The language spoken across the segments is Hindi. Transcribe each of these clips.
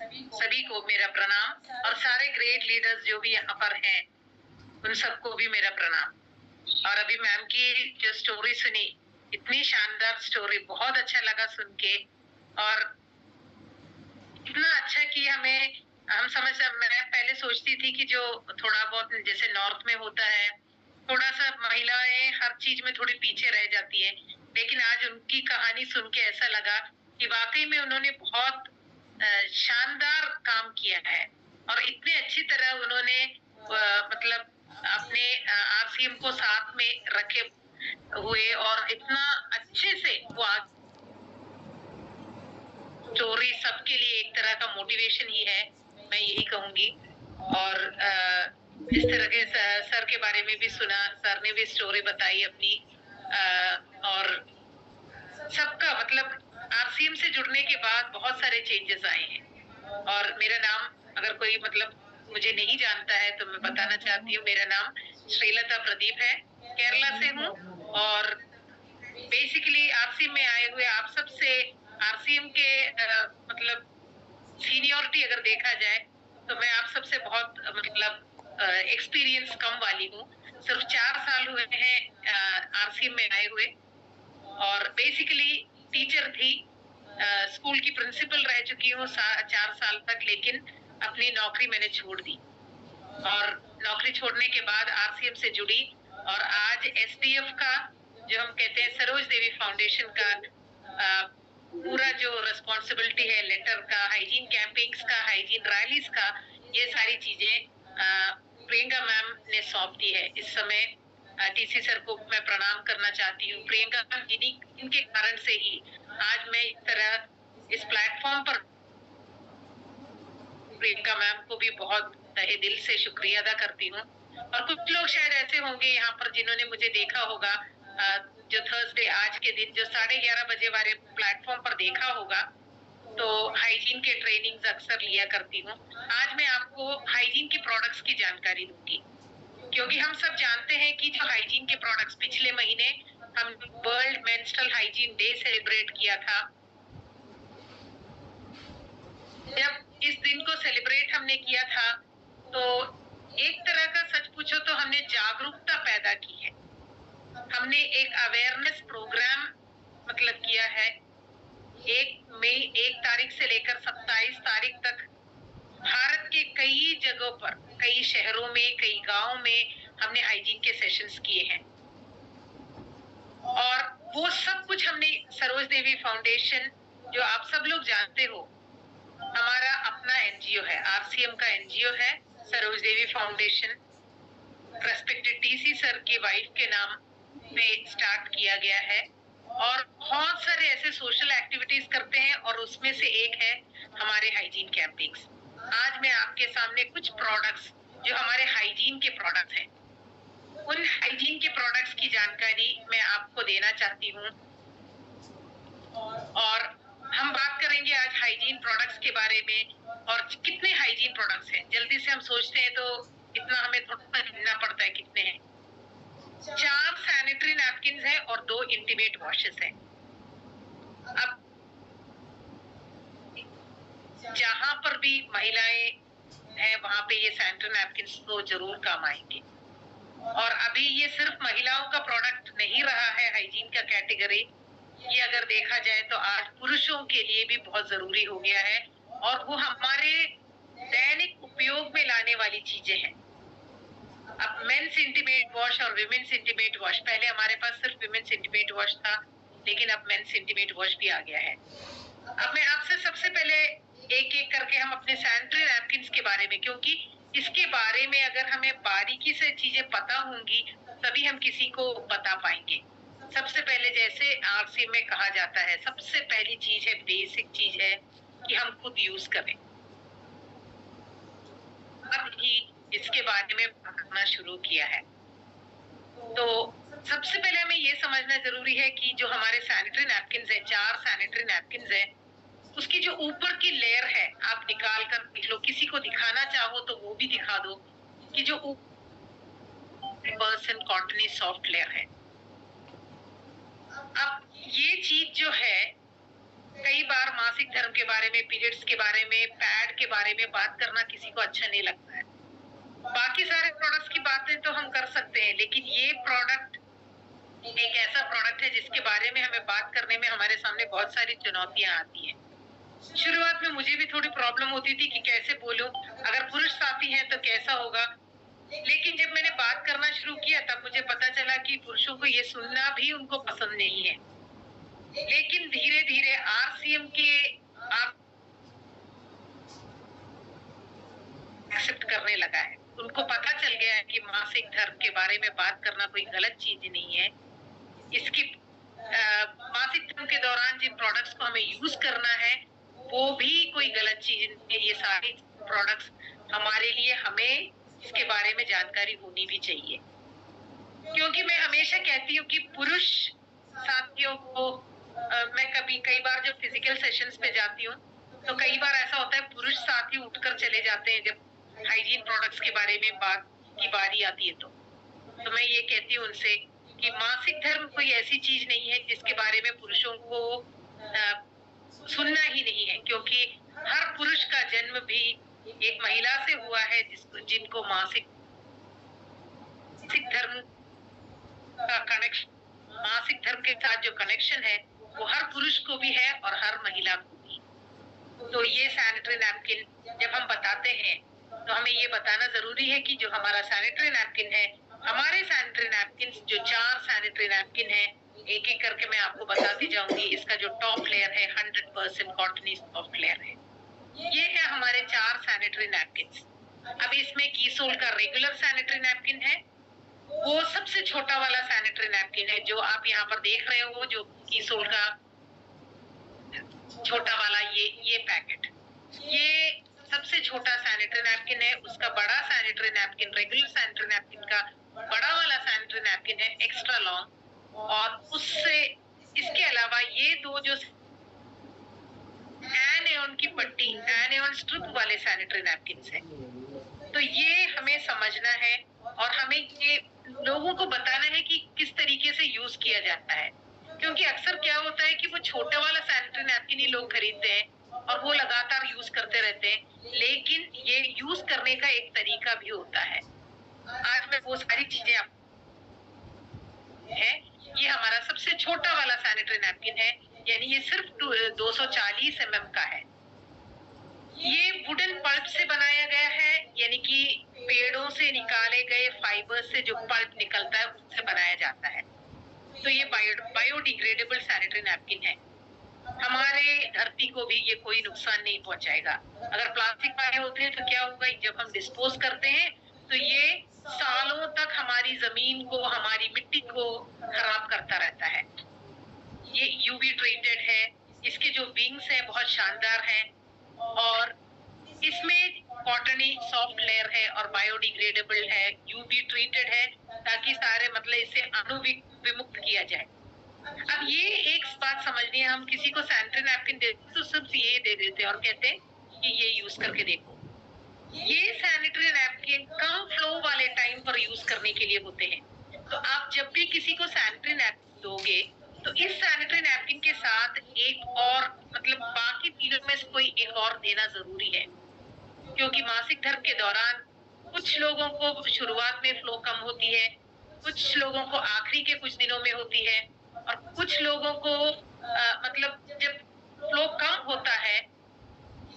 सभी को मेरा प्रणाम और सारे ग्रेट लीडर्स जो भी यहाँ पर हैं उन सबको भी मेरा प्रणाम। और अभी मैम की जो स्टोरी सुनी, इतनी शानदार स्टोरी, बहुत अच्छा लगा सुन के। और इतना अच्छा कि मैं पहले सोचती थी कि जो थोड़ा बहुत जैसे नॉर्थ में होता है, थोड़ा सा महिलाएं हर चीज में थोड़ी पीछे रह जाती है, लेकिन आज उनकी कहानी सुन के ऐसा लगा कि वाकई में उन्होंने बहुत शानदार काम किया है और इतने अच्छी तरह उन्होंने मतलब अपने आरसीएम को साथ में रखे हुए और इतना अच्छे से वो स्टोरी सबके लिए एक तरह का मोटिवेशन ही है, मैं यही कहूंगी। और इस तरह के सर के बारे में भी सुना, सर ने भी स्टोरी बताई अपनी। और सबका मतलब आरसीएम से जुड़ने के बाद बहुत सारे चेंजेस आए हैं। और मेरा नाम अगर कोई मतलब मुझे नहीं जानता है तो मैं बताना चाहती हूँ, मेरा नाम श्रीलता प्रदीप है, केरला से हूँ। और बेसिकली आरसीएम में आए हुए आप सबसे आरसीएम के मतलब सीनियरिटी अगर देखा जाए तो मैं आप सबसे बहुत मतलब एक्सपीरियंस कम वाली हूँ। सिर्फ 4 साल हुए हैं आरसीएम में आए हुए और बेसिकली टीचर थी, स्कूल की प्रिंसिपल रह चुकी हूँ 4 साल तक, लेकिन अपनी नौकरी मैंने छोड़ दी और नौकरी छोड़ने के बाद आरसीएम से जुड़ी और आज एसडीएफ का जो हम कहते हैं सरोज देवी फाउंडेशन का पूरा जो रिस्पॉन्सिबिलिटी है, लेटर का, हाइजीन कैंपेन्स का, हाइजीन रैलीज का, ये सारी चीजें प्रियंका मैम ने सौंप दी है। इस समय टीसी सर को मैं प्रणाम करना चाहती हूँ। प्रियंका मैम इनके कारण से ही आज मैं इस तरह इस प्लेटफॉर्म पर, प्रियंका मैम को भी बहुत तहे दिल से शुक्रिया अदा करती हूँ। और कुछ लोग शायद ऐसे होंगे यहाँ पर जिन्होंने मुझे देखा होगा जो थर्सडे आज के दिन जो 11:30 बजे वाले प्लेटफॉर्म पर देखा होगा, तो हाइजीन के ट्रेनिंग्स अक्सर लिया करती हूँ। आज मैं आपको हाइजीन के प्रोडक्ट्स की जानकारी दूंगी, क्योंकि हम सब जानते हैं कि जो हाइजीन के प्रोडक्ट्स पिछले महीने हम world menstrual hygiene day celebrate किया था। जब इस दिन को सेलिब्रेट हमने किया था तो एक तरह का सच पूछो तो हमने जागरूकता पैदा की है। हमने एक अवेयरनेस प्रोग्राम मतलब किया है। 1 तारीख से लेकर 27 तारीख तक भारत के कई जगहों पर, कई शहरों में, कई गांवों में हमने हाइजीन के सेशंस किए हैं। और वो सब कुछ हमने सरोज देवी फाउंडेशन, जो आप सब लोग जानते हो, हमारा अपना एनजीओ है, आरसीएम का एनजीओ है सरोज देवी फाउंडेशन, रेस्पेक्टेड टीसी सर की वाइफ के नाम पे स्टार्ट किया गया है। और बहुत सारे ऐसे सोशल एक्टिविटीज करते हैं और उसमें से एक है हमारे हाइजीन कैंपेन्स। आज मैं आपके सामने कुछ प्रोडक्ट्स जो हमारे हाइजीन के प्रोडक्ट हैं, उन हाइजीन के प्रोडक्ट्स की जानकारी मैं आपको देना चाहती हूँ। और हम बात करेंगे आज हाइजीन प्रोडक्ट्स के बारे में और कितने हाइजीन प्रोडक्ट्स हैं। जल्दी से हम सोचते हैं तो इतना हमें थोड़ा गिनना पड़ता है कितने हैं। 4 सैनिटरी नैपकिन हैं और 2 इंटीमेट वॉशेस हैं। अब जहां पर भी महिलाएं हैं वहां पे ये सैनिटरी नैपकिन तो जरूर काम आएंगे। और अभी ये सिर्फ महिलाओं का प्रोडक्ट नहीं रहा है हाइजीन का कैटेगरी, ये अगर देखा जाए तो आज पुरुषों के लिए भी बहुत जरूरी हो गया है और वो हमारे दैनिक उपयोग में लाने वाली चीजें हैं। अब मेंस इंटीमेट वॉश और विमेन्स इंटीमेट वॉश, पहले हमारे पास सिर्फ विमेन्स इंटीमेट वॉश था, लेकिन अब मेंस इंटीमेट वॉश भी आ गया है। अब मैं आपसे सबसे पहले एक एक करके हम अपने सैनिटरी नैपकिन के बारे में, क्योंकि इसके बारे में अगर हमें बारीकी से चीजें पता होंगी तभी हम किसी को बता पाएंगे। सबसे पहले जैसे आरसी में कहा जाता है, सबसे पहली चीज है, बेसिक चीज है कि हम खुद यूज करें। अब ही इसके बारे में पढ़ना शुरू किया है। तो सबसे पहले हमें ये समझना जरूरी है कि जो हमारे सैनिटरी नैपकिन है, 4 सैनिटरी नैपकिन है, उसकी जो ऊपर की लेयर है आप निकाल कर देख लो, किसी को दिखाना चाहो तो वो भी दिखा दो कि जो 100% कॉटनी सॉफ्ट लेयर है। अब ये चीज जो है कई बार मासिक धर्म के बारे में, पीरियड्स के बारे में, पैड के बारे में बात करना किसी को अच्छा नहीं लगता है। बाकी सारे प्रोडक्ट्स की बातें तो हम कर सकते हैं, लेकिन ये प्रोडक्ट एक ऐसा प्रोडक्ट है जिसके बारे में हमें बात करने में हमारे सामने बहुत सारी चुनौतियां आती हैं। शुरुआत में मुझे भी थोड़ी प्रॉब्लम होती थी कि कैसे बोलूं, अगर पुरुष साथी हैं तो कैसा होगा। लेकिन जब मैंने बात करना शुरू किया तब मुझे पता चला कि पुरुषों को ये सुनना भी उनको पसंद नहीं है। लेकिन धीरे धीरे आरसीएम के आप एक्सेप्ट करने लगा है। उनको पता चल गया है कि मासिक धर्म के बारे में बात करना कोई गलत चीज नहीं है। इसकी मासिक धर्म के दौरान जिन प्रोडक्ट्स को हमें यूज करना है वो भी कोई गलत चीज नहीं है। ये सारे प्रोडक्ट्स हमारे लिए, हमें इसके बारे में जानकारी होनी भी चाहिए। क्योंकि मैं हमेशा कहती हूँ कि पुरुष साथियों को मैं कई बार जब फिजिकल सेशंस पे जाती हूँ तो कई बार ऐसा होता है पुरुष साथी उठकर चले जाते हैं जब हाइजीन प्रोडक्ट्स के बारे में बात की बारी आती है। तो मैं ये कहती हूँ उनसे कि मासिक धर्म कोई ऐसी चीज नहीं है जिसके बारे में पुरुषों को सुनना ही नहीं है, क्योंकि हर पुरुष का जन्म भी एक महिला से हुआ है जिनको मासिक धर्म का कनेक्शन, मासिक धर्म के साथ जो कनेक्शन है वो हर पुरुष को भी है और हर महिला को भी। तो ये सैनिटरी नैपकिन जब हम बताते हैं तो हमें ये बताना जरूरी है कि जो हमारा सैनिटरी नैपकिन है, हमारे सैनिटरी नैपकिन जो 4 सैनिटरी नैपकिन है, एक एक करके मैं आपको बताती जाऊंगी। इसका जो टॉप लेयर है 100% कॉटनी सॉफ्ट लेयर है। ये है हमारे 4 सैनिटरी नैपकिन। अब इसमें कीसोल का रेगुलर सैनिटरी नैपकिन है, वो सबसे छोटा वाला सैनिटरी नैपकिन है जो आप यहाँ पर देख रहे हो, जो कीसोल का छोटा वाला ये पैकेट, ये सबसे छोटा सैनिटरी नैपकिन है। उसका बड़ा sanitary napkin, regular sanitary napkin का बड़ा वाला सैनिटरी नैपकिन है एक्स्ट्रा लॉन्ग, और उससे इसके अलावा ये दो जो एनियन की पट्टी, एनियन स्ट्रिप वाले सैनिटरी नैपकिन है। तो ये हमें समझना है और हमें ये लोगों को बताना है कि किस तरीके से यूज किया जाता है। क्योंकि अक्सर क्या होता है कि वो छोटा वाला सैनिटरी नैपकिन ही लोग खरीदते हैं और वो लगातार यूज करते रहते हैं, लेकिन ये यूज करने का एक तरीका भी होता है। आज मैं वो सारी चीजें आप है। ये हमारा सबसे छोटा वाला सैनिटरी नैपकिन है, यानी ये सिर्फ 240 mm का है। ये वुडन पल्प से बनाया गया है, यानी कि पेड़ों से निकाले गए फाइबर से जो पल्प निकलता है उससे बनाया जाता है। तो ये बायोडिग्रेडेबल सैनिटरी नैपकिन है। हमारे धरती को भी ये कोई नुकसान नहीं पहुंचाएगा। अगर प्लास्टिक वाले होते हैं तो क्या होगा, जब हम डिस्पोज करते हैं तो ये सालों तक हमारी जमीन को, हमारी मिट्टी को खराब करता रहता है। ये यूवी ट्रीटेड है, इसके जो विंग्स हैं बहुत शानदार हैं, और इसमें कॉटनी सॉफ्ट लेयर है और बायोडिग्रेडेबल है, यूवी ट्रीटेड है, ताकि सारे मतलब इसे अणु विमुक्त किया जाए। अब ये एक बात समझनी है, हम किसी को सैनिटरी नैपकिन देते तो सिर्फ ये दे देते और कहते हैं कि ये यूज करके देखो। ये सैनिटरी नैपकिन कम फ्लो वाले टाइम पर यूज करने के लिए होते हैं। तो आप जब भी किसी को सैनिटरी नैपकिन दोगे तो इस सैनिटरी नैपकिन के साथ एक और मतलब बाकी तीनों में से कोई एक और देना जरूरी है, क्योंकि मासिक धर्म के दौरान कुछ लोगों को शुरुआत में फ्लो कम होती है, कुछ लोगों को आखिरी के कुछ दिनों में होती है, और कुछ लोगों को मतलब जब फ्लो कम होता है,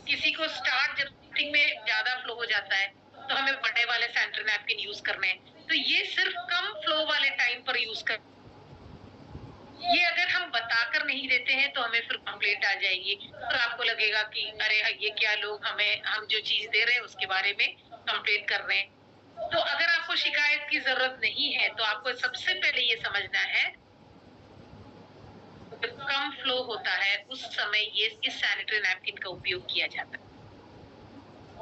किसी को स्टार्ट जब में ज्यादा फ्लो हो जाता है तो हमें बड़े वाले सैनिटरी नैपकिन यूज करने हैं। तो ये सिर्फ कम फ्लो वाले टाइम पर यूज कर, ये अगर हम बताकर नहीं देते हैं तो हमें फिर कंप्लेंट आ जाएगी और आपको लगेगा कि अरे ये क्या लोग हम जो चीज दे रहे हैं उसके बारे में कंप्लेंट कर रहे हैं। तो अगर आपको शिकायत की जरूरत नहीं है तो आपको सबसे पहले ये समझना है, जब कम फ्लो होता है उस समय ये इस सैनिटरी नैपकिन का उपयोग किया जाता है।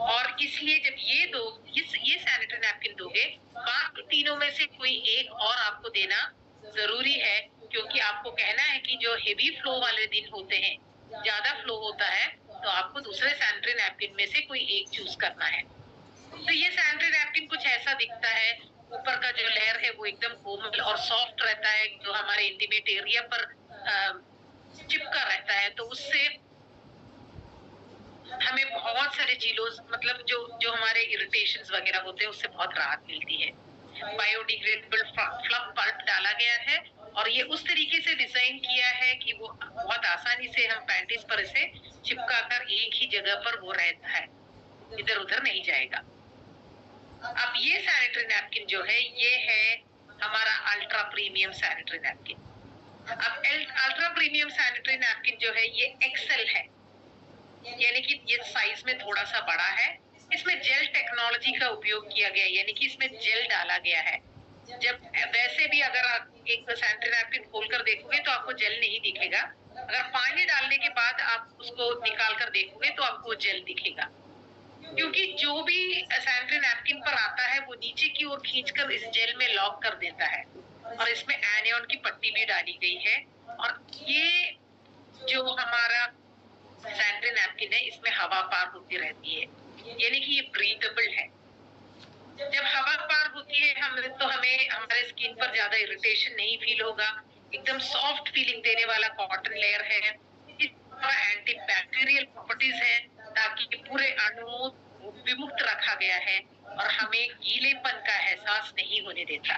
और इसलिए जब ये सैनिटरी नैपकिन दोगे, बाकी तीनों में से कोई एक और आपको देना जरूरी है, क्योंकि आपको कहना है कि जो हेवी फ्लो वाले दिन होते हैं, ज्यादा फ्लो होता है, तो आपको दूसरे सैनिटरी नैपकिन में से कोई एक चूज करना है। तो ये सैनिटरी नैपकिन कुछ ऐसा दिखता है, ऊपर का जो लेयर है वो एकदम कोमल और सॉफ्ट रहता है, जो हमारे इंटीमेट एरिया पर चिपका रहता है, तो उससे हमें बहुत सारे चीजों मतलब जो जो हमारे इरिटेशंस वगैरह होते हैं उससे बहुत राहत मिलती है। बायोडिग्रेडेबल फ्लफ पल्प डाला गया है और ये उस तरीके से डिजाइन किया है कि वो बहुत आसानी से हम पैंटीज पर इसे चिपका कर एक ही जगह पर वो रहता है, इधर उधर नहीं जाएगा। अब ये सैनिटरी नैपकिन जो है ये है हमारा अल्ट्रा प्रीमियम सैनिटरी नैपकिन। अब अल्ट्रा प्रीमियम सैनिटरी नैपकिन जो है ये एक्सेल है, यानी कि ये साइज में थोड़ा सा बड़ा है। इसमें जेल टेक्नोलॉजी का उपयोग किया गया है, यानी कि इसमें जेल डाला गया है। जब वैसे भी अगर आप एक सैनिटरी नैपकिन खोलकर देखोगे तो आपको जेल नहीं दिखेगा, अगर पानी डालने के बाद आप उसको निकाल कर देखोगे तो आपको जेल दिखेगा, क्योंकि जो भी सैनिटरी नैपकिन पर आता है वो नीचे की ओर खींचकर इस जेल में लॉक कर देता है और इसमें एनियन की पट्टी भी डाली गई है। और ये जो हमारा सैनिटरी नैपकिन है इसमें हवा पार होती रहती है, यानी कि ये ब्रीथेबल है। जब हवा पार होती है हमें हमारे स्किन पर ज्यादा इरिटेशन नहीं फील होगा, एकदम सॉफ्ट फीलिंग देने वाला कॉटन लेयर है। एंटी बैक्टीरियल प्रॉपर्टीज है ताकि पूरे अणुओं को विमुक्त रखा गया है और हमें गीलेपन का एहसास नहीं होने देता।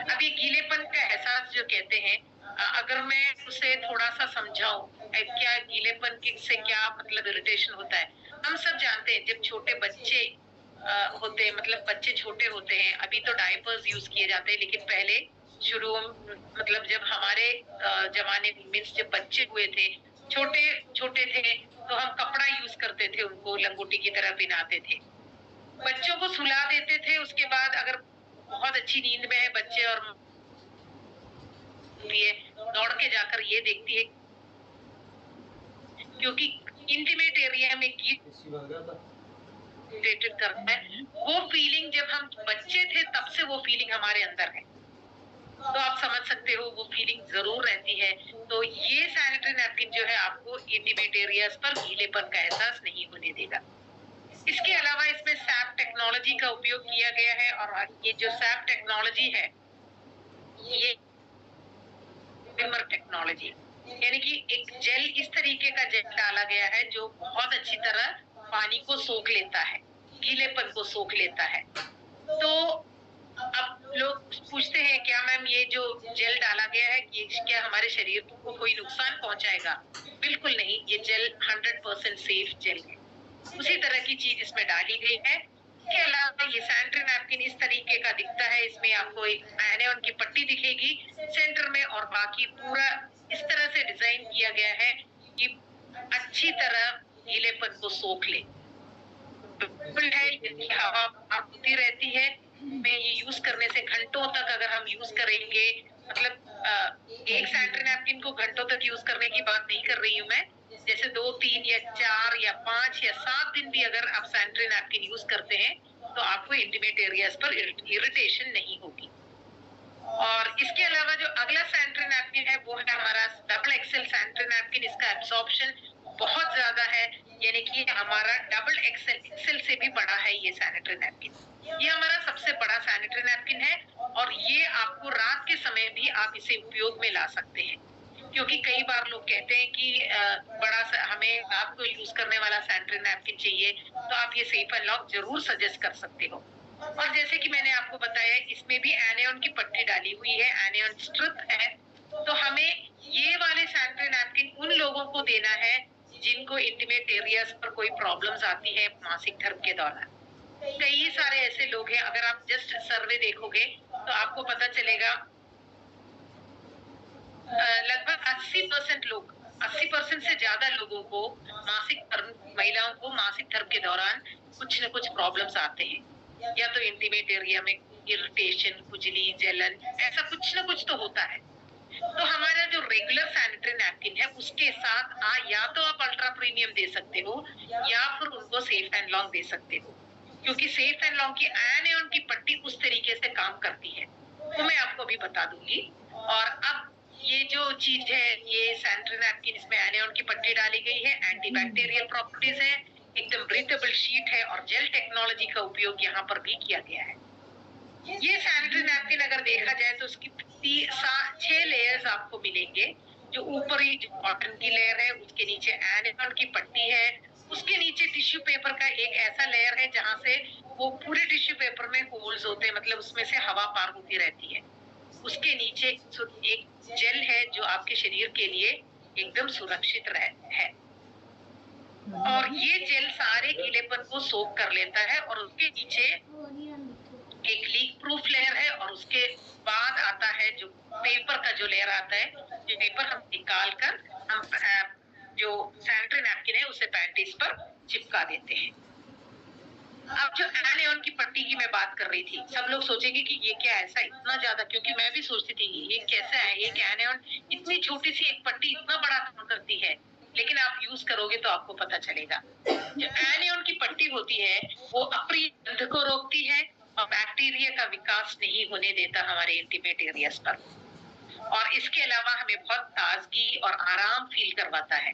अब ये गीलेपन का एहसास जो कहते हैं, अगर मैं उसे थोड़ा सा समझाऊं, क्या गीलेपन से क्या मतलब इरिटेशन होता है। हम सब जानते हैं जब छोटे बच्चे होते हैं, मतलब बच्चे छोटे होते हैं, अभी तो डायपर्स यूज किए जाते हैं, लेकिन पहले शुरू मतलब जब हमारे जमाने मीन्स जब बच्चे हुए थे, छोटे छोटे थे, तो हम कपड़ा यूज करते थे, उनको लंगोटी की तरह पहनाते थे, बच्चों को सुला देते थे। उसके बाद अगर बहुत अच्छी नींद में है बच्चे और लिए दौड़ के जाकर ये देखती है, क्योंकि इंटीमेट एरिया में रिलेटेड करता है, वो फीलिंग जब हम बच्चे थे तब से वो फीलिंग हमारे अंदर है, तो आप समझ सकते हो वो फीलिंग जरूर रहती है। तो ये सैनिटरी नैपकिन जो है आपको इंटीमेट एरियाज पर गीलेपन का एहसास नहीं होने देगा। इसके अलावा इसमें सैप टेक्नोलॉजी का उपयोग किया गया है और ये जो सैप टेक्नोलॉजी है ये विमर टेक्नोलॉजी, यानी कि एक जेल इस तरीके का जेल डाला गया है जो बहुत अच्छी तरह पानी को सोख लेता है, गीलेपन को सोख लेता है। तो अब लोग पूछते हैं क्या मैम ये जो जेल डाला गया है ये क्या हमारे शरीर को कोई नुकसान पहुंचाएगा? बिल्कुल नहीं, ये जेल 100% सेफ जेल है। उसी तरह की चीज इसमें डाली गई है। इसके अलावा ये सैनिटरी नैपकिन इस तरीके का दिखता है, इसमें आपको एक एनियन की पट्टी दिखेगी सेंटर में और बाकी पूरा इस तरह से डिजाइन किया गया है कि अच्छी तरह गीलेपन को सोख ले। है, इसकी हवा होती रहती है। में ये यूज करने से घंटों तक अगर हम यूज करेंगे, मतलब एक सैनिटरी नैपकिन को घंटों तक यूज करने की बात नहीं कर रही हूँ मैं, जैसे 2, 3 या 4 या 5 या 7 दिन भी अगर आप सैनिटरी नैपकिन यूज करते हैं तो आपको इंटीमेट एरियाज पर इरिटेशन नहीं होगी। और इसके अलावा जो अगला सैनिटरी नैपकिन है वो है हमारा डबल एक्सेल सैनिटरी नैपकिन। इसका एब्सॉर्प्शन बहुत ज्यादा है, यानी कि हमारा डबल एक्सेल से भी बड़ा है ये सैनिटरी नैपकिन। ये हमारा सबसे बड़ा सैनिटरी नैपकिन है और ये आपको रात के समय भी आप इसे उपयोग में ला सकते हैं, क्योंकि कई बार लोग कहते हैं कि बड़ा हमें आपको यूज करने वाला सैनिटरी नैपकिन चाहिए, तो आप ये सेफ एंड लॉक जरूर सजेस्ट कर सकते हो। और जैसे कि मैंने आपको बताया इसमें भी एनियन की पट्टी डाली हुई है, एनियन स्ट्रिप है। तो हमें ये वाले सैनिटरी नैपकिन उन लोगों को देना है जिनको इंटीमेट एरियाज पर कोई प्रॉब्लम्स आती है मासिक धर्म के दौरान। कई सारे ऐसे लोग हैं, अगर आप जस्ट सर्वे देखोगे तो आपको पता चलेगा लगभग 80% से ज्यादा लोगों को मासिक धर्म, महिलाओं को मासिक धर्म के दौरान कुछ न कुछ प्रॉब्लम्स आते हैं, या तो इंटीमेट एरिया में इरिटेशन, खुजली, जलन, ऐसा कुछ न कुछ तो होता है। तो हमारा जो रेगुलर सैनिटरी नैपकिन है उसके साथ या तो आप अल्ट्रा प्रीमियम दे सकते हो या फिर उनको सेफ एंड लॉन्ग दे सकते हो, क्योंकि सेफ एंड लॉन्ग की एनियन की पट्टी उस तरीके से काम करती है, वो मैं आपको अभी बता दूंगी। और अब ये जो चीज है, ये सैनिटरी नैपकिन, इसमें एनियन की पट्टी डाली गई है, एंटीबैक्टीरियल प्रॉपर्टीज है, एकदम ब्रीथेबल शीट है और जेल टेक्नोलॉजी का उपयोग यहाँ पर भी किया गया है। ये सैनिटरी नैपकिन अगर देखा जाए तो उसकी 6 लेयर्स आपको मिलेंगे, जो ऊपरी जो कॉटन की लेयर है, उसके नीचे एनियन की पट्टी है, उसके नीचे टिश्यू पेपर का एक ऐसा लेयर है जहाँ से वो पूरे टिश्यू पेपर में होल्स होते हैं, मतलब उसमें से हवा पार होती रहती है। उसके नीचे एक जेल है जो आपके शरीर के लिए एकदम सुरक्षित है, और ये जेल सारे गीलेपन को सोख कर लेता है, और उसके नीचे एक लीक प्रूफ लेयर है, और उसके बाद आता है जो पेपर का जो लेयर आता है, जो पेपर हम निकाल कर हम जो सैनिटरी नैपकिन है उसे पैंटीज पर चिपका देते हैं। अब जो एनियन की पट्टी की मैं बात कर रही थी, सब लोग सोचेंगे कि ये क्या ऐसा इतना ज्यादा, क्योंकि मैं भी सोचती थी ये कैसा है, एक एनियन इतनी छोटी सी एक पट्टी इतना बड़ा काम करती है, लेकिन आप यूज करोगे तो आपको पता चलेगा। जो एनियन की पट्टी होती है वो अप्रिय गंध को रोकती है और बैक्टीरिया का विकास नहीं होने देता हमारे इंटीमेट एरियाज पर, और इसके अलावा हमें बहुत ताजगी और आराम फील करवाता है।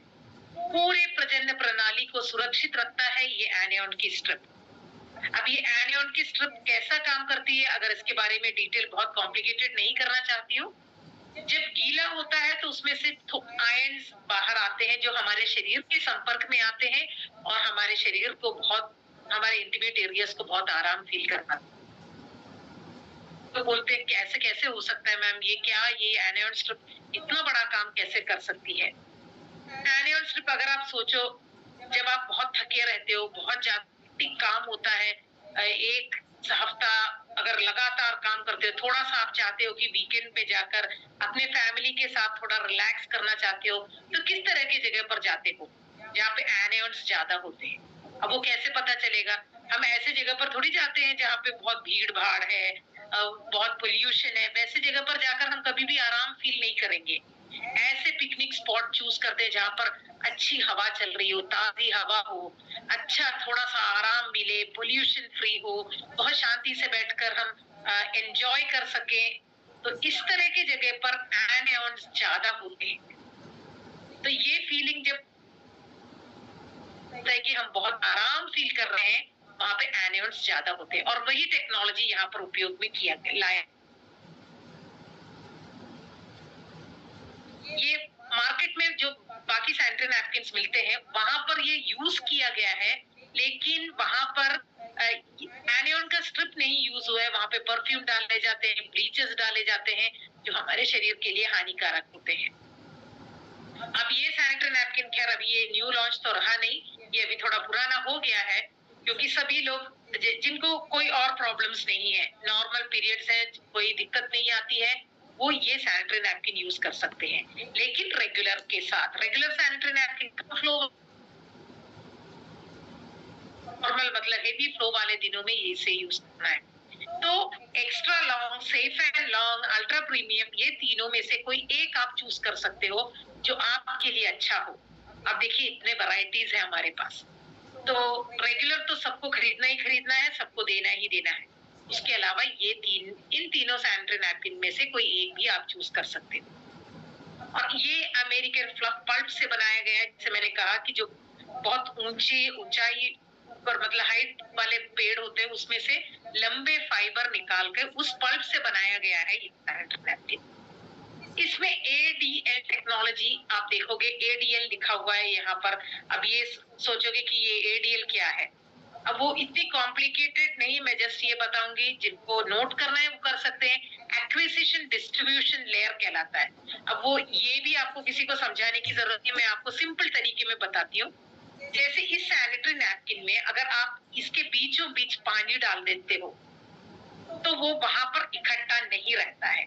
पूरे प्रजनन प्रणाली को सुरक्षित रखता है ये एनियन की स्ट्रिप। अब ये एनियन की स्ट्रिप कैसा काम करती है, अगर इसके बारे में डिटेल बहुत कॉम्प्लिकेटेड नहीं करना चाहती हूँ, जब गीला होता है तो उसमें से आयंस बाहर आते हैं जो हमारे शरीर के संपर्क में आते हैं और हमारे शरीर को बहुत, हमारे इंटीमेट एरियाज को बहुत आराम फील करता है। तो बोलते हैं कैसे कैसे हो सकता है मैम, ये क्या, ये एनियन स्ट्रिप इतना बड़ा काम कैसे कर सकती है। एनियन स्ट्रिप अगर आप सोचो, जब आप बहुत थके रहते हो, बहुत ज्यादा काम होता है, एक हफ्ता अगर लगातार काम करते हो, थोड़ा सा आप चाहते हो कि वीकेंड पे जाकर अपने फैमिली के साथ थोड़ा रिलैक्स करना चाहते हो, तो किस तरह की जगह पर जाते हो जहाँ पे एनियंस ज्यादा होते हैं। अब वो कैसे पता चलेगा, हम ऐसे जगह पर थोड़ी जाते हैं जहाँ पे बहुत भीड़ भाड़ है, बहुत पोल्यूशन है, वैसे जगह पर जाकर हम कभी भी आराम फील नहीं करेंगे। ऐसे पिकनिक स्पॉट चूज करते हैं जहाँ पर अच्छी हवा चल रही हो, ताजी हवा हो, अच्छा थोड़ा सा आराम मिले, पोल्यूशन फ्री हो, बहुत शांति से बैठकर हम एंजॉय कर सके। तो इस तरह की जगह पर एनियंस ज्यादा होते हैं। तो ये फीलिंग जब है कि हम बहुत आराम फील कर रहे हैं, वहां पे एनियंस ज्यादा होते हैं, और वही टेक्नोलॉजी यहाँ पर उपयोग में किया लाया। ये मार्केट में जो बाकी सैनिटरी नैपकिन मिलते हैं वहां पर ये यूज किया गया है, लेकिन वहां पर एनियन का स्ट्रिप नहीं यूज हुआ है, वहां पे परफ्यूम डाले जाते हैं, ब्लीचेस डाले जाते हैं जो हमारे शरीर के लिए हानिकारक होते हैं। अब ये सैनिटरी नैपकिन खैर अभी ये न्यू लॉन्च तो रहा नहीं, ये अभी थोड़ा पुराना हो गया है, क्योंकि सभी लोग जिनको कोई और प्रॉब्लम्स नहीं है, नॉर्मल पीरियड्स है, कोई दिक्कत नहीं आती है, वो ये सैनिटरी नैपकिन यूज कर सकते हैं। लेकिन रेगुलर के साथ, रेगुलर सैनिटरी नैपकिन का फ्लो नॉर्मल मतलब हेवी फ्लो वाले दिनों में इसे यूज करना है। तो extra long, safe and long, ultra premium, ये तीनों में से कोई एक आप चूज कर सकते हो जो आपके लिए अच्छा हो। अब देखिए इतने वैरायटीज है हमारे पास, तो रेगुलर तो सबको खरीदना ही खरीदना है, सबको देना ही देना है। उसके अलावा ये इन तीनों सैनिटरी नैपकिन में से कोई एक भी आप चूज कर सकते हो। और ये अमेरिकन फ्लफ पल्प से बनाया गया है, जैसे मैंने कहा कि जो बहुत ऊंचाई पर मतलब हाइट वाले पेड़ होते हैं उसमें से लंबे फाइबर निकाल कर उस पल्प से बनाया गया है ये सैनिटरी नैपकिन। इसमें ADL टेक्नोलॉजी आप देखोगे, ADL लिखा हुआ है यहाँ पर। अब ये सोचोगे कि ये ADL क्या है, अब वो इतनी कॉम्प्लिकेटेड नहीं, मैं जस्ट ये बताऊंगी, जिनको नोट करना है वो कर सकते हैं। एक्विजिशन डिस्ट्रीब्यूशन लेयर कहलाता है। अब वो ये भी आपको किसी को समझाने की जरूरत नहीं, मैं आपको सिंपल तरीके में बताती हूँ। जैसे इस सैनिटरी नैपकिन में अगर आप इसके बीचों बीच पानी डाल देते हो तो वो वहां पर इकट्ठा नहीं रहता है,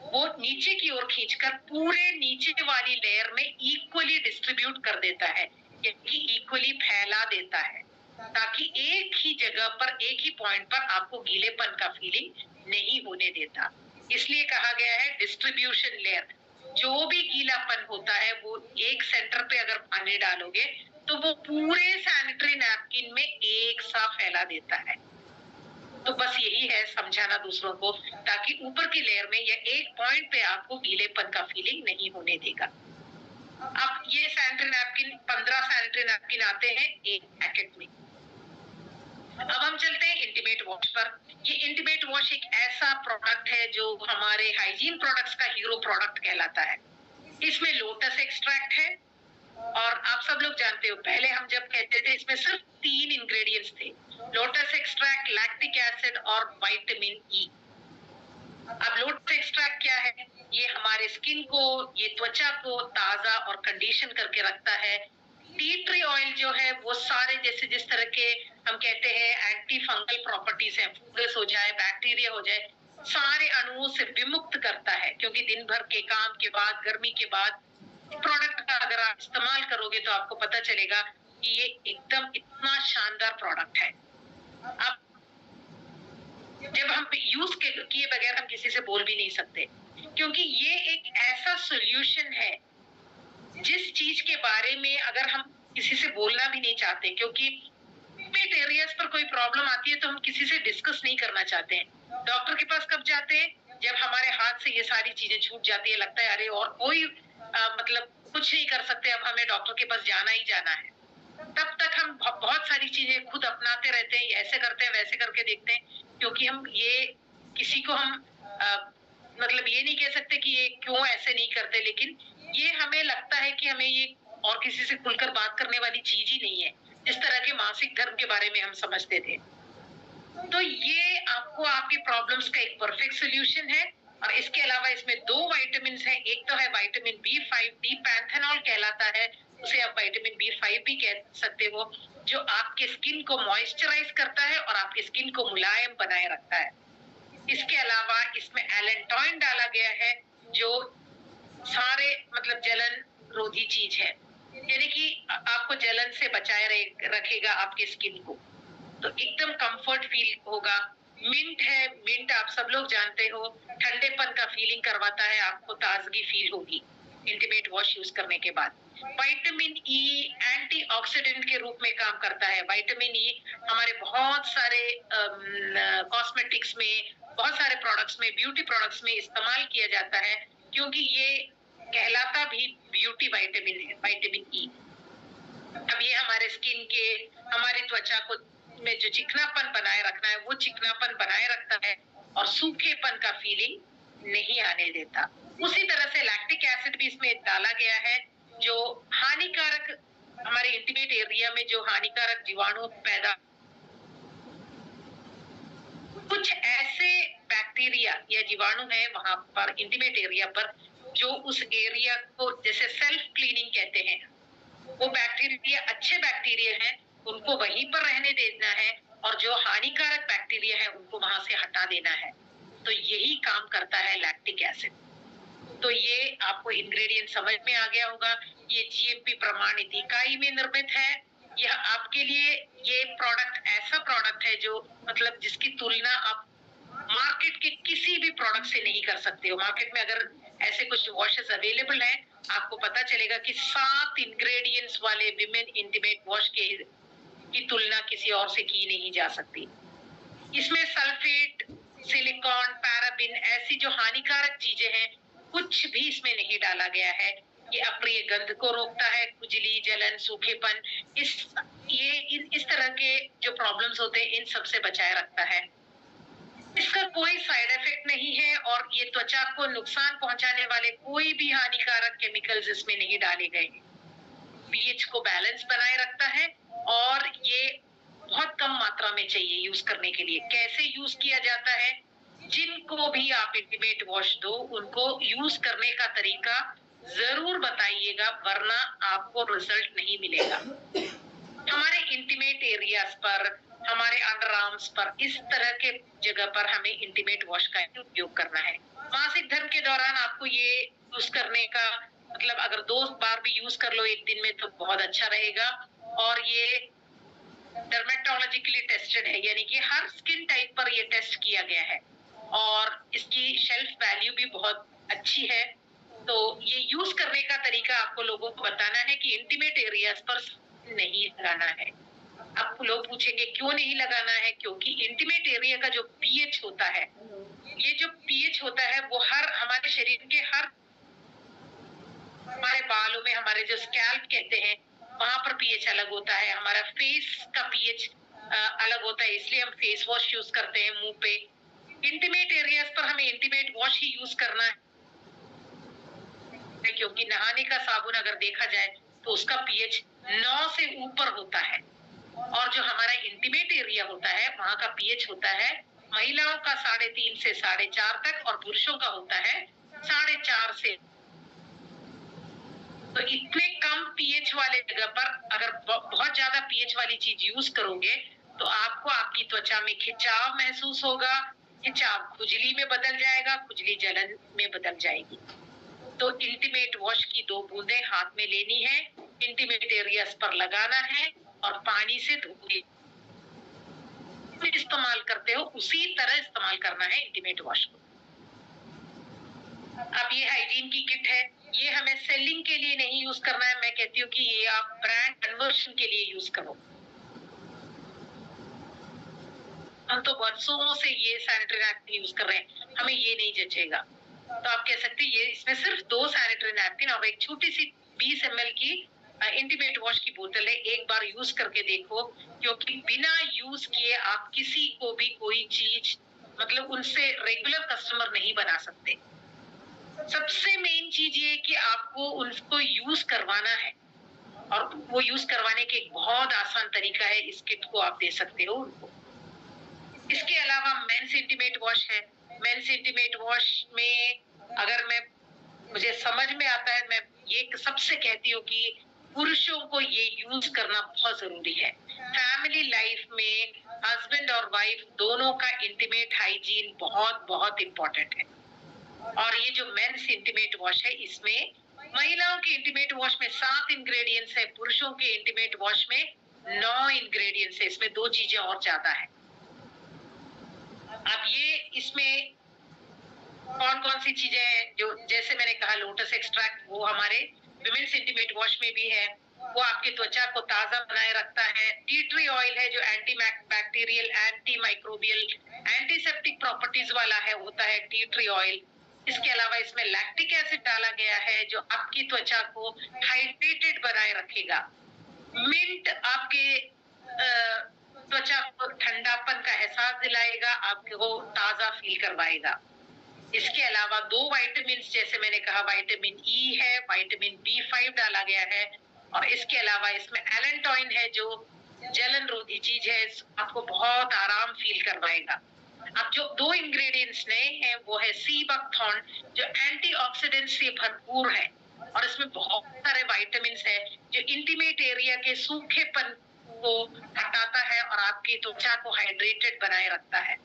वो नीचे की ओर खींचकर पूरे नीचे वाली लेयर में इक्वली डिस्ट्रीब्यूट कर देता है, यानी इक्वली फैला देता है, ताकि एक ही जगह पर, एक ही पॉइंट पर आपको गीलेपन का फीलिंग नहीं होने देता। इसलिए कहा गया है डिस्ट्रीब्यूशन लेयर। जो भी गीलापन होता है वो एक सेंटर पे अगर पानी डालोगे तो वो पूरे सैनिटरी नैपकिन में एक सा फैला देता है। तो बस यही है समझाना दूसरों को, ताकि ऊपर की लेयर में या एक पॉइंट पे आपको गीलेपन का फीलिंग नहीं होने देगा। अब ये सैनिटरी नैपकिन 15 सैनिटरी नैपकिन आते हैं एक पैकेट में। अब हम चलते हैं इंटीमेट वॉश पर। ये इंटीमेट वॉश एक ऐसा प्रोडक्ट है जो हमारे हाइजीन प्रोडक्ट्स का हीरो प्रोडक्ट कहलाता है। इसमें लोटस एक्सट्रैक्ट है, और आप सब लोग जानते हो पहले हम जब कहते थे इसमें सिर्फ 3 इंग्रेडिएंट्स थे, लोटस एक्सट्रैक्ट, लैक्टिक एसिड और विटामिन ई। अब लोटस एक्सट्रैक्ट क्या है? ये हमारे स्किन को, ये त्वचा को ताजा और कंडीशन करके रखता है। टी ट्री ऑयल जो है वो सारे जैसे जिस तरह के हम कहते हैं एंटी फंगल प्रॉपर्टीज है, फंगस हो जाए, बैक्टीरिया हो जाए, सारे अणुओं से विमुक्त करता है। क्योंकि दिन भर के काम के बाद, गर्मी के बाद प्रोडक्ट का अगर आप इस्तेमाल करोगे तो आपको पता चलेगा कि ये एकदम इतना शानदार प्रोडक्ट है। अब जब हम यूज किए बगैर हम किसी से बोल भी नहीं सकते, क्योंकि ये एक ऐसा सोल्यूशन है जिस चीज के बारे में अगर हम किसी से बोलना भी नहीं चाहते, क्योंकि पेट एरियाज पर कोई प्रॉब्लम आती है तो हम किसी से डिस्कस नहीं करना चाहते हैं। डॉक्टर के पास कब जाते हैं? जब हमारे हाथ से ये सारी चीजें छूट जाती है, लगता है अरे और कोई मतलब कुछ नहीं कर सकते, अब हमें डॉक्टर के पास जाना ही जाना है। तब तक हम बहुत सारी चीजें खुद अपनाते रहते हैं, ऐसे करते हैं, वैसे करके देखते हैं, क्योंकि हम ये किसी को हम मतलब ये नहीं कह सकते कि ये क्यों ऐसे नहीं करते, लेकिन ये हमें लगता है कि हमें ये और किसी से खुलकर बात करने वाली चीज ही नहीं है, जिस तरह के मासिक धर्म के बारे में हम समझते थे। तो ये आपको आपकी प्रॉब्लम्स का एक परफेक्ट सोल्यूशन है। और इसके अलावा इसमें 2 विटामिन हैं। एक तो है विटामिन B5, डी पैंथेनॉल कहलाता है, उसे आप विटामिन B5 भी कह सकते हो, जो आपके स्किन को मॉइस्चराइज करता है और आपकी स्किन को मुलायम बनाए रखता है। इसके अलावा इसमें एलेंटॉइन डाला गया है, जो सारे मतलब जलन रोधी चीज है, यानी कि आपको जलन से बचाए रखेगा आपके स्किन को, तो एकदम कंफर्ट फील होगा। मिंट है, मिंट आप सब लोग जानते हो, ठंडेपन का फीलिंग करवाता है, आपको ताजगी फील होगी इंटीमेट वॉश यूज करने के बाद। विटामिन ई एंटीऑक्सीडेंट के रूप में काम करता है। विटामिन ई हमारे बहुत सारे कॉस्मेटिक्स में, बहुत सारे प्रोडक्ट्स में, ब्यूटी प्रोडक्ट्स में इस्तेमाल किया जाता है, क्योंकि ये कहलाता भी ब्यूटी विटामिन है, विटामिन ई। अब ये हमारे स्किन के, हमारी त्वचा को में जो चिकनापन बनाए रखना है वो चिकनापन बनाए रखता है, और सूखेपन का फीलिंग नहीं आने देता। उसी तरह से लैक्टिक एसिड भी इसमें डाला गया है, जो हानिकारक, हमारे इंटीमेट एरिया में जो हानिकारक जीवाणु पैदा, कुछ ऐसे बैक्टीरिया या जीवाणु है वहां पर इंटीमेट एरिया पर, जो उस एरिया को जैसे सेल्फ क्लीनिंग कहते हैं, वो बैक्टीरिया अच्छे बैक्टीरिया हैं, उनको वहीं पर रहने देना है, और जो हानिकारक बैक्टीरिया है उनको वहां से हटा देना है। तो यही काम करता है लैक्टिक एसिड। तो ये आपको इंग्रेडिएंट समझ में आ गया होगा। ये जीएमपी प्रमाणित इकाई में निर्मित है। यह आपके लिए ये प्रोडक्ट ऐसा प्रोडक्ट है जो मतलब जिसकी तुलना आप मार्केट के किसी भी प्रोडक्ट से नहीं कर सकते हो। मार्केट में अगर ऐसे कुछ वॉशेस अवेलेबल हैं, आपको पता चलेगा कि 7 इंग्रेडिएंट्स वाले विमेन इंटीमेट वॉश की तुलना किसी और से की नहीं जा सकती। इसमें सल्फेट, सिलिकॉन, पैराबिन ऐसी जो हानिकारक चीजें हैं, कुछ भी इसमें नहीं डाला गया है। ये अप्रिय गंध को रोकता है, खुजली, जलन, सूखेपन, इस तरह के जो प्रॉब्लम्स होते हैं इन सब से बचाए रखता है। इसका कोई साइड इफेक्ट नहीं है, और ये त्वचा को नुकसान पहुंचाने वाले कोई भी हानिकारक केमिकल्स इसमें नहीं डाले गए। पीएच को बैलेंस बनाए रखता है, और ये बहुत कम मात्रा में चाहिए यूज करने के लिए। कैसे यूज किया जाता है? जिनको भी आप इंटीमेट वॉश दो उनको यूज करने का तरीका जरूर बताइएगा, वरना आपको रिजल्ट नहीं मिलेगा। हमारे इंटीमेट एरियाज पर, हमारे अंडर आर्म्स पर, इस तरह के जगह पर हमें इंटीमेट वॉश का उपयोग करना है। मासिक धर्म के दौरान आपको ये यूज करने का मतलब अगर 2 बार भी यूज कर लो एक दिन में तो बहुत अच्छा रहेगा। और ये डर्मेटोलॉजिकली टेस्टेड है, यानी कि हर स्किन टाइप पर ये टेस्ट किया गया है, और इसकी शेल्फ वैल्यू भी बहुत अच्छी है। तो ये यूज करने का तरीका आपको लोगों को बताना है कि इंटीमेट एरियाज पर नहीं लगाना है। आपको लोग पूछेंगे क्यों नहीं लगाना है? क्योंकि इंटीमेट एरिया का जो पीएच होता है, ये जो पीएच होता है वो हर हमारे शरीर के हर, हमारे बालों में, हमारे जो स्कैल्प कहते हैं वहां पर पीएच अलग होता है, हमारा फेस का पीएच अलग होता है, इसलिए हम फेस वॉश यूज करते हैं मुंह पे। इंटीमेट एरियाज पर हमें इंटीमेट वॉश ही यूज करना है। है, क्योंकि नहाने का साबुन अगर देखा जाए तो उसका पीएच 9 से ऊपर होता है, और जो हमारा इंटीमेट एरिया होता है वहां का पीएच होता है महिलाओं का 3.5 से 4.5 तक, और पुरुषों का होता है 4.5 से। तो इतने कम पीएच वाले जगह पर अगर बहुत ज्यादा पीएच वाली चीज यूज करोगे तो आपको आपकी त्वचा में खिंचाव महसूस होगा, खिंचाव खुजली में बदल जाएगा, खुजली जलन में बदल जाएगी। तो इंटीमेट वॉश की 2 बूंदें हाथ में लेनी है, इंटीमेट एरियाज पर लगाना है और पानी से धोने। इस्तेमाल करते हो उसी तरह इस्तेमाल करना है इंटीमेट वॉश को। अब ये हाइजीन की किट है, ये हमें सेलिंग के लिए नहीं यूज करना है। मैं कहती हूँ कि ये आप ब्रांड कन्वर्शन के लिए यूज करो। हम तो वर्षों से ये सैनिटरी नैपकिन यूज कर रहे हैं, हमें ये नहीं जचेगा, तो आप कह सकते हैं ये इसमें सिर्फ 2 सैनिटरी नैपकिन और एक छोटी सी 20 ml की इंटीमेट वॉश की बोतल है। एक बार यूज करके देखो, क्योंकि बिना यूज किए आप किसी को भी कोई चीज मतलब उनसे रेगुलर कस्टमर नहीं बना सकते। सबसे मेन चीज ये कि आपको उनको यूज करवाना है, और वो यूज करवाने के एक बहुत आसान तरीका है, इस किट को आप दे सकते हो उनको। इसके अलावा मेंस इंटीमेट वॉश है। मेंस इंटीमेट वॉश में अगर मुझे समझ में आता है, मैं ये सबसे कहती हूँ कि पुरुषों को ये यूज करना बहुत जरूरी है। फैमिली लाइफ में हस्बैंड और वाइफ दोनों का इंटीमेट हाइजीन बहुत बहुत इंपॉर्टेंट है। और ये जो मेंस इंटीमेट वॉश है, इसमें महिलाओं के इंटीमेट वॉश में 7 इंग्रेडिएंट्स है, पुरुषों के इंटीमेट वॉश में 9 इंग्रेडिएंट्स है। इसमें 2 चीजें और ज्यादा है। अब ये इसमें कौन कौन सी चीजें हैं, जो जैसे मैंने कहा लोटस एक्सट्रैक्ट वो हमारे विमेन्स इंटीमेट वॉश में भी है, वो आपकी त्वचा को ताजा बनाए रखता है। टी ट्री ऑयल है जो anti bacterial, anti microbial, antiseptic properties वाला है, होता है टी ट्री ऑयल। इसके अलावा इसमें लैक्टिक एसिड डाला गया है जो आपकी त्वचा को हाइड्रेटेड बनाए रखेगा। मिंट आपके त्वचा को ठंडापन का एहसास दिलाएगा, आपको ताजा फील करवाएगा। इसके अलावा 2 विटामिन, जैसे मैंने कहा विटामिन ई है, विटामिन B5 डाला गया है, और इसके अलावा इसमें एलेंटोइन है जो जलन रोधी चीज है, आपको बहुत आराम फील करवाएगा। अब जो 2 इंग्रेडिएंट्स नए हैं वो है सी बकथॉर्न जो एंटीऑक्सीडेंट से भरपूर है, और इसमें बहुत सारे विटामिन है जो इंटीमेट एरिया के सूखेपन को हटाता है और आपकी त्वचा को हाइड्रेटेड बनाए रखता है।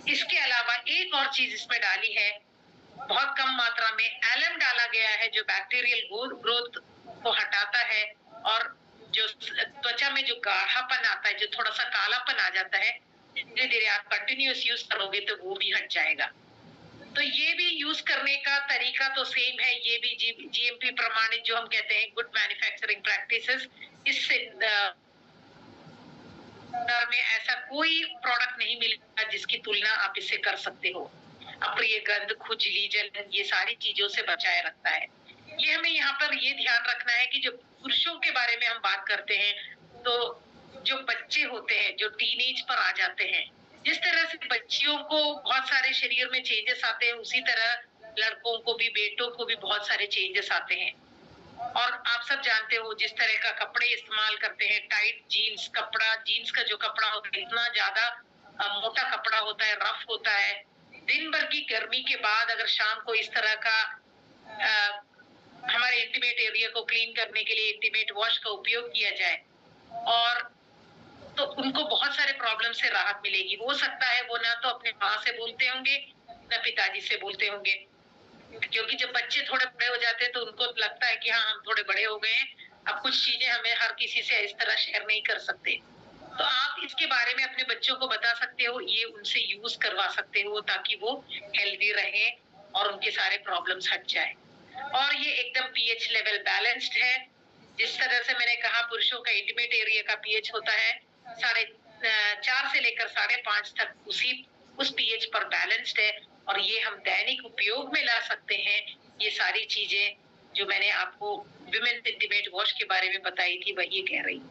इसके अलावा एक और चीज इसमें डाली है, बहुत कम मात्रा में एलम डाला गया है जो बैक्टीरियल ग्रोथ को हटाता है, और जो त्वचा में जो गाढ़ापन आता है, जो थोड़ा सा कालापन आ जाता है, धीरे धीरे आप कंटिन्यूस यूज करोगे तो वो भी हट जाएगा। तो ये भी यूज करने का तरीका तो सेम है, ये भी जीएमपी प्रमाणित जो हम कहते हैं गुड मैन्युफैक्चरिंग प्रैक्टिसेस, इससे में ऐसा कोई प्रोडक्ट नहीं मिलेगा जिसकी तुलना आप इससे कर सकते हो। अप्रिय गंध, खुजली, जलन, ये सारी चीजों से बचाए रखता है। ये हमें यहाँ पर ये ध्यान रखना है कि जो पुरुषों के बारे में हम बात करते हैं, तो जो बच्चे होते हैं, जो टीनेज पर आ जाते हैं, जिस तरह से बच्चियों को बहुत सारे शरीर में चेंजेस आते हैं, उसी तरह लड़कों को भी, बेटों को भी बहुत सारे चेंजेस आते हैं। और आप सब जानते हो जिस तरह का कपड़े इस्तेमाल करते हैं, टाइट जीन्स कपड़ा, जीन्स का जो कपड़ा होता है इतना ज्यादा मोटा कपड़ा होता है, रफ होता है। दिन भर की गर्मी के बाद अगर शाम को इस तरह का हमारे इंटीमेट एरिया को क्लीन करने के लिए इंटीमेट वॉश का उपयोग किया जाए, और तो उनको बहुत सारे प्रॉब्लम से राहत मिलेगी। हो सकता है वो ना तो अपने माँ से बोलते होंगे, ना पिताजी से बोलते होंगे, क्योंकि जब बच्चे थोड़े बड़े हो जाते हैं तो उनको लगता है कि हाँ हम थोड़े बड़े हो गए हैं, अब कुछ चीजें हमें हर किसी से इस तरह शेयर नहीं कर सकते। तो आप इसके बारे में अपने बच्चों को बता सकते हो, ये उनसे यूज करवा सकते हो ताकि वो हेल्दी रहे और उनके सारे प्रॉब्लम्स हट जाए। और ये एकदम पीएच लेवल बैलेंस्ड है। जिस तरह से मैंने कहा पुरुषों का इंटीमेट एरिया का पीएच होता है 4.5 से लेकर 5.5 तक, उस पीएच पर बैलेंस्ड है, और ये हम दैनिक उपयोग में ला सकते हैं। ये सारी चीजें जो मैंने आपको विमेन इंटीमेट वॉश के बारे में बताई थी वही कह रही हूँ।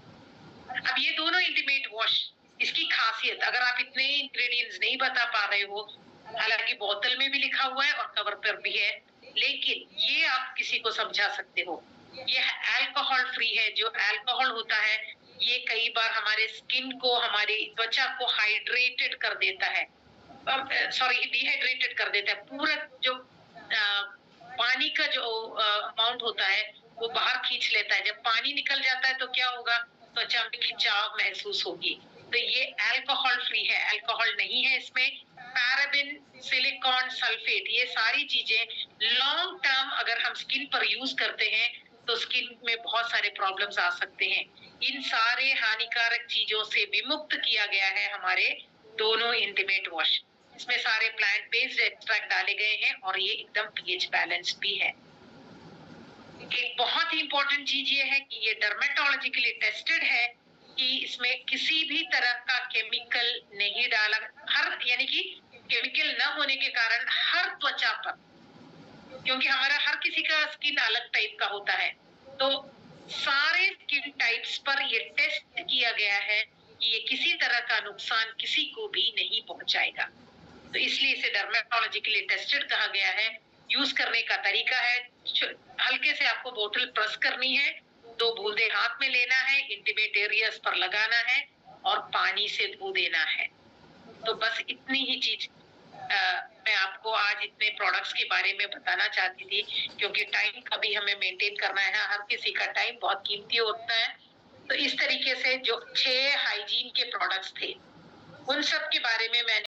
अब ये दोनों इंटीमेट वॉश, इसकी खासियत अगर आप इतने इंग्रेडिएंट्स नहीं बता पा रहे हो, हालांकि बोतल में भी लिखा हुआ है और कवर पर भी है, लेकिन ये आप किसी को समझा सकते हो। ये अल्कोहल फ्री है। जो अल्कोहल होता है, ये कई बार हमारे स्किन को, हमारी त्वचा को हाइड्रेटेड कर देता है, सॉरी डिहाइड्रेटेड कर देता है। पूरा जो पानी का जो अमाउंट होता है वो बाहर खींच लेता है। जब पानी निकल जाता है तो क्या होगा, त्वचा में खिंचाव महसूस होगी। तो ये अल्कोहल फ्री है, अल्कोहल नहीं है इसमें। पैराबिन, सिलिकॉन, सल्फेट, ये सारी चीजें लॉन्ग टर्म अगर हम स्किन पर यूज करते हैं तो स्किन में बहुत सारे प्रॉब्लम्स आ सकते हैं। इन सारे हानिकारक चीजों से विमुक्त किया गया है हमारे दोनों इंटीमेट वॉश। इसमें सारे प्लांट बेस्ड एक्सट्रैक्ट डाले गए हैं और ये एकदम पीएच बैलेंस भी है। एक बहुत ही इंपॉर्टेंट चीज ये है कि ये डर्मेटोलॉजिकली टेस्टेड है कि इसमें किसी भी तरह का केमिकल नहीं डाला। हर यानी कि केमिकल न होने के कारण हर त्वचा पर, क्योंकि हमारा हर किसी का स्किन अलग टाइप का होता है, तो सारे स्किन टाइप्स पर ये टेस्ट किया गया है कि ये किसी तरह का नुकसान किसी को भी नहीं पहुंचाएगा। तो इसलिए इसे डर्मेटोलॉजिकली टेस्टेड कहा गया है। यूज करने का तरीका है, हल्के से आपको बोतल प्रेस करनी है, 2 बूंदे हाथ में लेना है, इंटीमेट एरियाज पर लगाना है और पानी से धो देना है। तो बस इतनी ही चीज मैं आपको आज इतने प्रोडक्ट्स के बारे में बताना चाहती थी, क्योंकि टाइम का भी हमें मेंटेन करना है। हर किसी का टाइम बहुत कीमती होता है। तो इस तरीके से जो 6 हाइजीन के प्रोडक्ट्स थे, उन सब के बारे में मैंने